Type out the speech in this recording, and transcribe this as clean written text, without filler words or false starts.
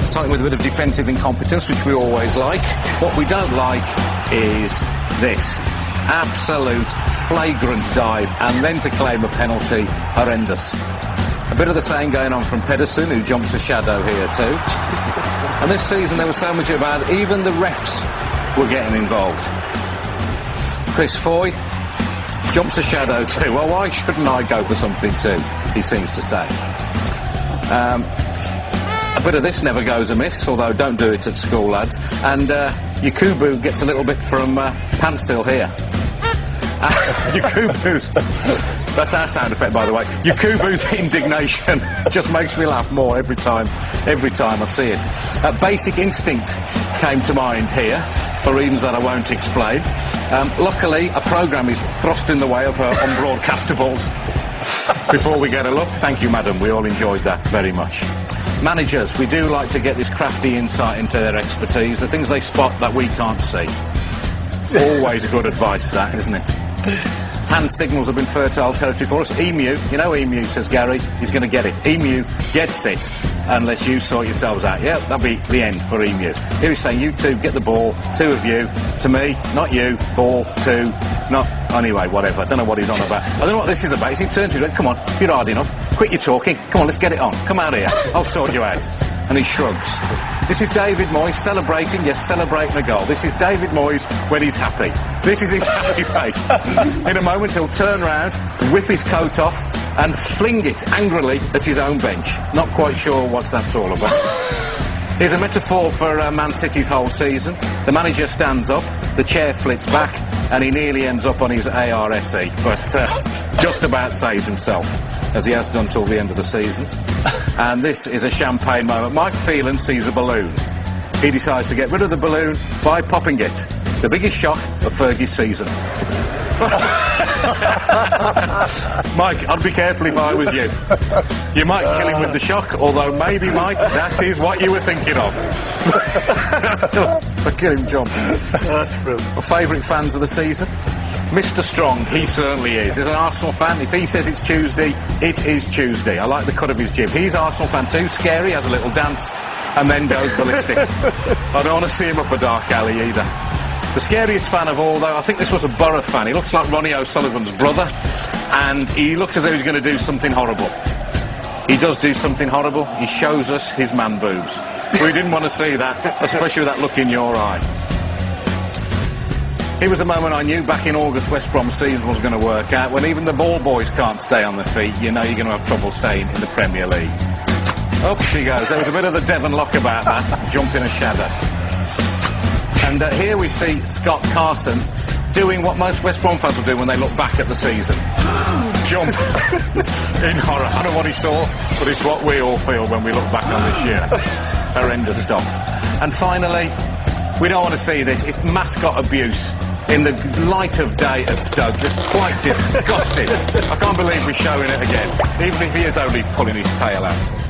something with a bit of defensive incompetence, which we always like. What we don't like is this. Absolute flagrant dive, and then to claim a penalty, horrendous. A bit of the same going on from Pedersen, who jumps a shadow here too. And this season there was so much about it, even the refs were getting involved. Chris Foy jumps a shadow too. Well, why shouldn't I go for something too, he seems to say. A bit of this never goes amiss, although don't do it at school, lads. And Yakubu gets a little bit from Pantsil here. Yakubu's... That's our sound effect, by the way. Yakubu's indignation just makes me laugh more every time I see it. Basic Instinct came to mind here, for reasons that I won't explain. Luckily, a programme is thrust in the way of her unbroadcastables. Before we get a look, thank you, madam. We all enjoyed that very much. Managers, we do like to get this crafty insight into their expertise, the things they spot that we can't see. Always good advice, that, isn't it? Hand signals have been fertile territory for us. Emu, you know Emu, says Gary, he's going to get it. Emu gets it unless you sort yourselves out. Yeah, that'll be the end for Emu. Here he's saying, you two, get the ball, two of you. To me, not you, ball, two, not... Anyway, whatever, I don't know what he's on about. I don't know what this is about. He turns to him, come on, you're hard enough. Quit your talking. Come on, let's get it on. Come out here. I'll sort you out. And he shrugs. This is David Moyes celebrating, yes, celebrating a goal. This is David Moyes when he's happy. This is his happy face. In a moment, he'll turn round, whip his coat off, and fling it angrily at his own bench. Not quite sure what that's all about. Here's a metaphor for Man City's whole season. The manager stands up, the chair flits back, and he nearly ends up on his ARSE, but just about saves himself, as he has done till the end of the season. And this is a champagne moment. Mike Phelan sees a balloon. He decides to get rid of the balloon by popping it. The biggest shock of Fergie's season. Mike, I'd be careful if I was you. You might kill him with the shock, although maybe, Mike, that is what you were thinking of. Look at him jump. That's brilliant. My favourite fans of the season? Mr. Strong, he certainly is. As an Arsenal fan, if he says it's Tuesday, it is Tuesday. I like the cut of his jib. He's Arsenal fan too, scary, has a little dance, and then goes ballistic. I don't want to see him up a dark alley either. The scariest fan of all, though, I think this was a Borough fan. He looks like Ronnie O'Sullivan's brother, and he looks as though he's going to do something horrible. He does do something horrible. He shows us his man boobs. We didn't want to see that, especially with that look in your eye. Here was the moment I knew back in August West Brom's season was going to work out. When even the ball boys can't stay on their feet, you know you're going to have trouble staying in the Premier League. Up she goes. There was a bit of the Devon lock about that, jumping a shadow. And here we see Scott Carson doing what most West Brom fans will do when they look back at the season. Jump in horror. I don't know what he saw, but it's what we all feel when we look back on this year. Horrendous stuff. And finally, we don't want to see this. It's mascot abuse in the light of day at Stoke. Just quite disgusting. I can't believe we're showing it again, even if he is only pulling his tail out.